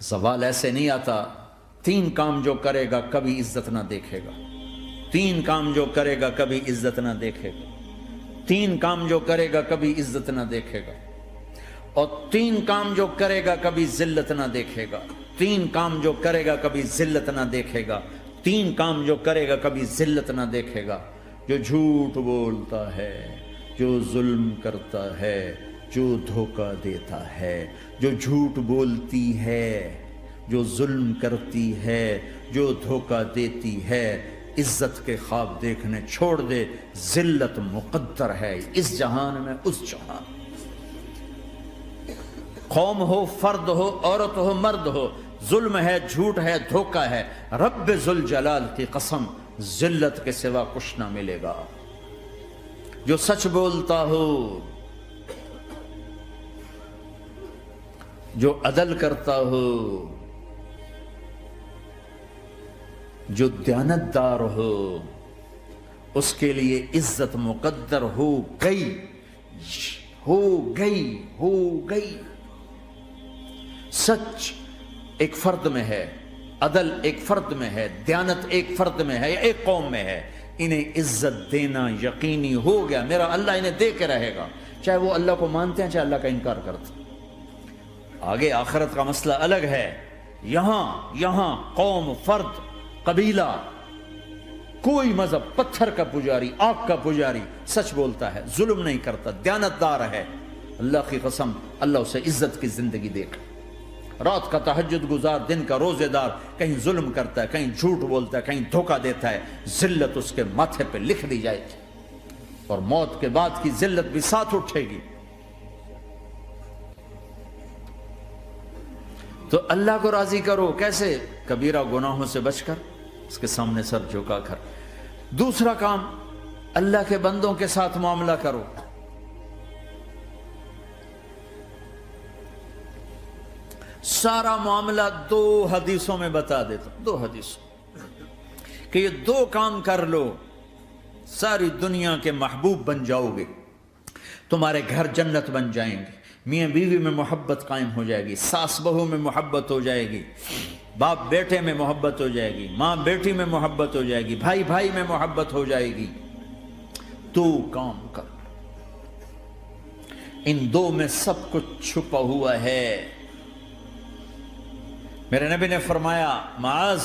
زوال ایسے نہیں آتا. 3 کام جو کرے گا کبھی عزت نہ دیکھے گا. 3 کام جو کرے گا کبھی عزت نہ دیکھے گا. 3 کام جو کرے گا کبھی عزت نہ دیکھے گا. اور 3 کام جو کرے گا کبھی ذلت نہ دیکھے گا. 3 کام جو کرے گا کبھی ذلت نہ دیکھے گا. 3 کام جو کرے گا کبھی ذلت نہ دیکھے گا. جو جھوٹ بولتا ہے، جو ظلم کرتا ہے، جو دھوکہ دیتا ہے. جو جھوٹ بولتی ہے، جو ظلم کرتی ہے، جو دھوکہ دیتی ہے، عزت کے خواب دیکھنے چھوڑ دے. ذلت مقدر ہے اس جہان میں اس جہان. قوم ہو، فرد ہو، عورت ہو، مرد ہو، ظلم ہے، جھوٹ ہے، دھوکہ ہے، رب ذوالجلال کی قسم ذلت کے سوا کچھ نہ ملے گا. جو سچ بولتا ہو، جو عدل کرتا ہو، جو دیانتدار ہو، اس کے لیے عزت مقدر ہو گئی، ہو گئی، ہو گئی. سچ ایک فرد میں ہے، عدل ایک فرد میں ہے، دیانت ایک فرد میں ہے یا ایک قوم میں ہے. انہیں عزت دینا یقینی ہو گیا. میرا اللہ انہیں دے کے رہے گا، چاہے وہ اللہ کو مانتے ہیں چاہے اللہ کا انکار کرتے ہیں. آگے آخرت کا مسئلہ الگ ہے. یہاں قوم، فرد، قبیلہ، کوئی مذہب، پتھر کا پجاری، آگ کا پجاری سچ بولتا ہے، ظلم نہیں کرتا، دیانتدار ہے، اللہ کی قسم اللہ اسے عزت کی زندگی دے گا. رات کا تہجد گزار، دن کا روزے دار، کہیں ظلم کرتا ہے، کہیں جھوٹ بولتا ہے، کہیں دھوکہ دیتا ہے، ذلت اس کے ماتھے پہ لکھ دی جائے گی اور موت کے بعد کی ذلت بھی ساتھ اٹھے گی. تو اللہ کو راضی کرو. کیسے؟ کبیرہ گناہوں سے بچ کر، اس کے سامنے سر جھکا کر. دوسرا کام، اللہ کے بندوں کے ساتھ معاملہ کرو. سارا معاملہ 2 حدیثوں میں بتا دیتا ہوں. 2 حدیثوں کہ یہ 2 کام کر لو، ساری دنیا کے محبوب بن جاؤ گے. تمہارے گھر جنت بن جائیں گے. میاں بیوی میں محبت قائم ہو جائے گی، ساس بہو میں محبت ہو جائے گی، باپ بیٹے میں محبت ہو جائے گی، ماں بیٹی میں محبت ہو جائے گی، بھائی بھائی میں محبت ہو جائے گی. 2 کام کر. ان 2 میں سب کچھ چھپا ہوا ہے. میرے نبی نے فرمایا، معاذ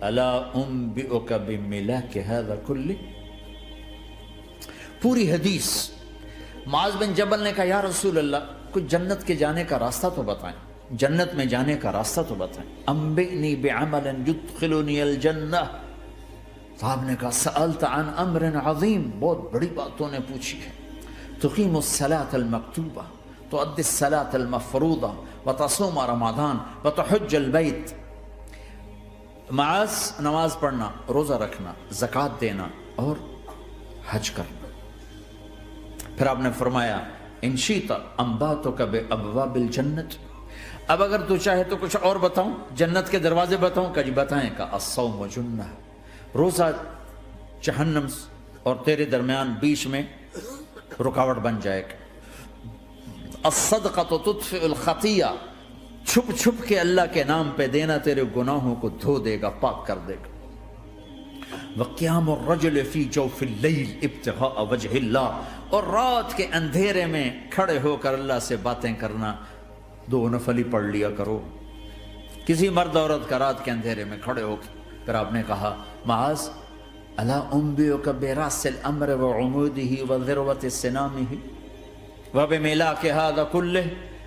الا انبئک بملاک ھذا کلہ. پوری حدیث. معاذ بن جبل نے کہا یا رسول اللہ کچھ جنت کے جانے کا راستہ تو بتائیں، جنت میں جانے کا راستہ تو بتائیں. انبئنی بعمل یدخلنی الجنہ. صاحب نے کہا سألت عن امر عظیم، بہت بڑی باتوں نے پوچھی ہے. تقیم الصلاة المکتوبہ، تؤدی الصلاة المفروضہ، وتصوم رمضان، وتحج البیت. معاذ نماز پڑھنا، روزہ رکھنا، زکوٰۃ دینا اور حج کرنا. پھر آپ نے فرمایا ان شئت انبأتک بابواب الجنت. اب اگر تو چاہے تو کچھ اور بتاؤں، جنت کے دروازے بتاؤں؟ کہ جی بتائیں. کا الصوم جنہ، روزہ جہنم اور تیرے درمیان بیچ میں رکاوٹ بن جائے گا. الصدقۃ تطفئ الخطیہ، چھپ چھپ کے اللہ کے نام پہ دینا تیرے گناہوں کو دھو دے گا، پاک کر دے گا. وقیام الرجل فی جوف اللیل ابتغاء وجہ اللہ، اور رات کے اندھیرے میں کھڑے ہو کر اللہ سے باتیں کرنا. 2 نفل ہی پڑھ لیا کرو، کسی مرد عورت کا رات کے اندھیرے میں کھڑے ہو کے. پھر آپ نے کہا معاذ الا انبئک براس الامر وعمودہ وذروۃ سنامہ وبملاک ھذا کلہ.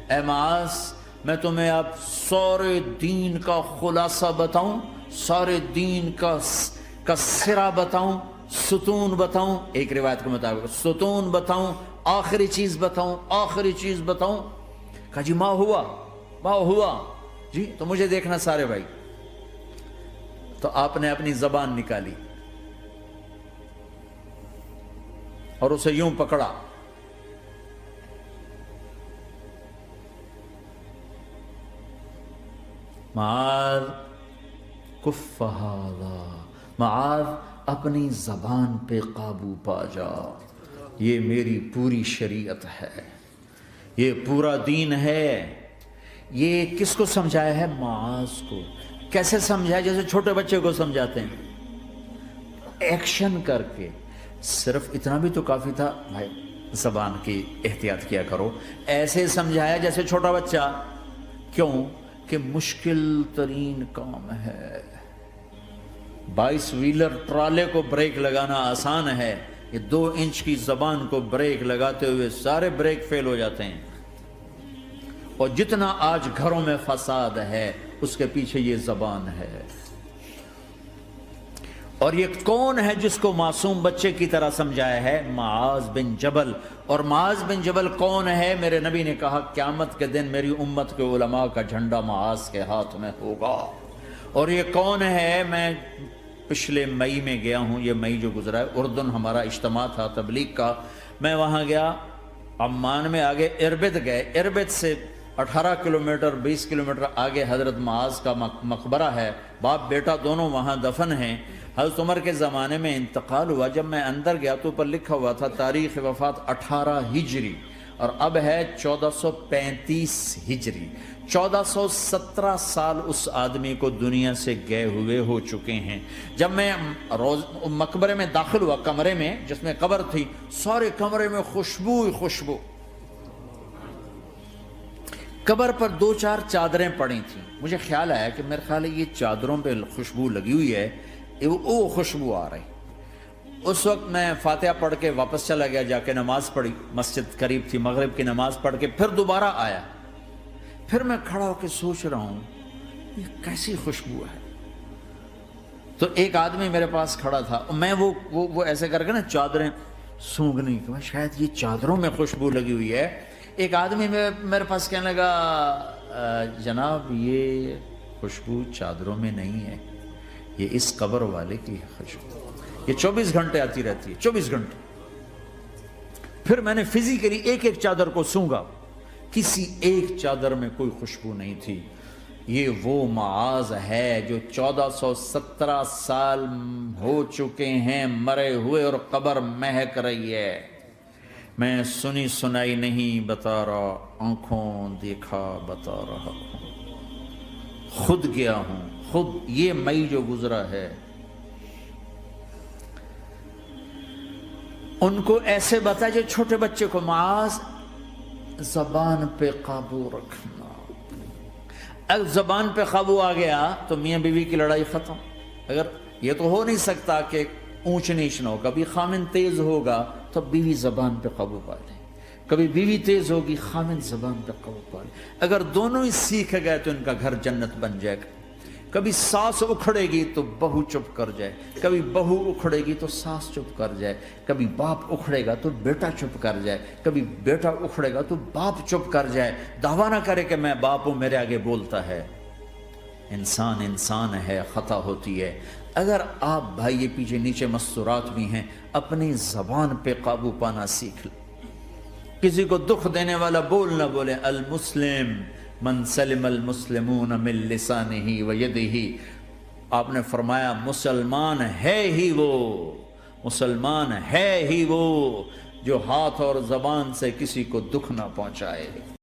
اے معاذ میں تمہیں اب سارے دین کا خلاصہ بتاؤں، سارے دین کا سرا بتاؤں، ستون بتاؤں. ایک روایت کے مطابق ستون بتاؤں، آخری چیز بتاؤں، آخری چیز بتاؤں. کہا جی ما ہوا جی تو مجھے دیکھنا سارے بھائی. تو آپ نے اپنی زبان نکالی اور اسے یوں پکڑا. معاذ کف ھذا، معاذ اپنی زبان پہ قابو پا جا. یہ میری پوری شریعت ہے، یہ پورا دین ہے، یہ کس کو سمجھایا ہے؟ معاذ کو۔ کیسے سمجھایا؟ جیسے چھوٹے بچے کو سمجھاتے ہیں، ایکشن کر کے۔ صرف اتنا بھی تو کافی تھا، بھائی زبان کی احتیاط کیا کرو۔ ایسے سمجھایا جیسے چھوٹا بچہ۔ کیوں کہ مشکل ترین کام ہے۔ 22 ویلر ٹرالے کو بریک لگانا آسان ہے، یہ 2 انچ کی زبان کو بریک لگاتے ہوئے سارے بریک فیل ہو جاتے ہیں۔ اور جتنا آج گھروں میں فساد ہے اس کے پیچھے یہ زبان ہے۔ اور یہ کون ہے جس کو معصوم بچے کی طرح سمجھایا ہے؟ معاذ بن جبل۔ اور معاذ بن جبل کون ہے؟ میرے نبی نے کہا قیامت کے دن میری امت کے علماء کا جھنڈا معاذ کے ہاتھ میں ہوگا۔ اور یہ کون ہے؟ میں پچھلے مئی میں گیا ہوں، یہ مئی جو گزرا ہے، اردن ہمارا اجتماع تھا تبلیغ کا، میں وہاں گیا۔ عمان میں آگے اربد گئے، اربد سے 18 کلومیٹر 20 کلومیٹر آگے حضرت معاذ کا مقبرہ ہے، باپ بیٹا دونوں وہاں دفن ہیں۔ حضرت عمر کے زمانے میں انتقال ہوا، جب میں اندر گیا تو اوپر لکھا ہوا تھا تاریخ وفات 18 ہجری، اور اب ہے 1435 ہجری۔ 1417 سال اس آدمی کو دنیا سے گئے ہوئے ہو چکے ہیں۔ جب میں مقبرے میں داخل ہوا، کمرے میں جس میں قبر تھی، سارے کمرے میں خوشبو ہی خوشبو۔ قبر پر 2-4 چادریں پڑی تھیں، مجھے خیال آیا کہ میرے خیال ہے یہ چادروں پہ خوشبو لگی ہوئی ہے، وہ خوشبو آ رہی۔ اس وقت میں فاتحہ پڑھ کے واپس چلا گیا، جا کے نماز پڑھی، مسجد قریب تھی، مغرب کی نماز پڑھ کے پھر دوبارہ آیا۔ پھر میں کھڑا ہو کے سوچ رہا ہوں یہ کیسی خوشبو ہے۔ تو ایک آدمی میرے پاس کھڑا تھا، میں وہ ایسے کر کے نا چادریں سونگھنے کی، شاید یہ چادروں میں خوشبو لگی ہوئی ہے۔ ایک آدمی میرے پاس کہنے لگا جناب یہ خوشبو چادروں میں نہیں ہے، یہ اس قبر والے کی خوشبو، یہ 24 گھنٹے آتی رہتی ہے، 24 گھنٹے۔ پھر میں نے فزیکلی ایک ایک چادر کو سونگا، کسی ایک چادر میں کوئی خوشبو نہیں تھی۔ یہ وہ معاذ ہے جو 1417 سال ہو چکے ہیں مرے ہوئے، اور قبر مہک رہی ہے۔ میں سنی سنائی نہیں بتا رہا، آنکھوں دیکھا بتا رہا ہوں، خود گیا ہوں، خود یہ مئی جو گزرا ہے۔ ان کو ایسے بتا جو چھوٹے بچے کو، معاذ زبان پہ قابو رکھنا۔ اگر زبان پہ قابو آ گیا تو میاں بیوی کی لڑائی ختم۔ اگر یہ تو ہو نہیں سکتا کہ اونچ نیچ نہ ہو، کبھی خامن تیز ہوگا تو بیوی زبان پہ قابو پا لے، کبھی بیوی تیز ہوگی خامن زبان پہ قابو پا لے۔ اگر دونوں ہی سیکھ گئے تو ان کا گھر جنت بن جائے گا۔ کبھی ساس اکھڑے گی تو بہو چپ کر جائے، کبھی بہو اکھڑے گی تو ساس چپ کر جائے، کبھی باپ اکھڑے گا تو بیٹا چپ کر جائے، کبھی بیٹا اکھڑے گا تو باپ چپ کر جائے، دعویٰ نہ کرے کہ میں باپ ہوں میرے آگے بولتا ہے۔ انسان انسان ہے، خطا ہوتی ہے۔ اگر آپ بھائی یہ پیچھے نیچے مستورات بھی ہیں، اپنی زبان پہ قابو پانا سیکھ لیں۔ کسی کو دکھ دینے والا بول نہ بولے۔ المسلم من سلم المسلمون من لسانہ و یدہ، آپ نے فرمایا مسلمان ہے ہی وہ، مسلمان ہے ہی وہ جو ہاتھ اور زبان سے کسی کو دکھ نہ پہنچائے۔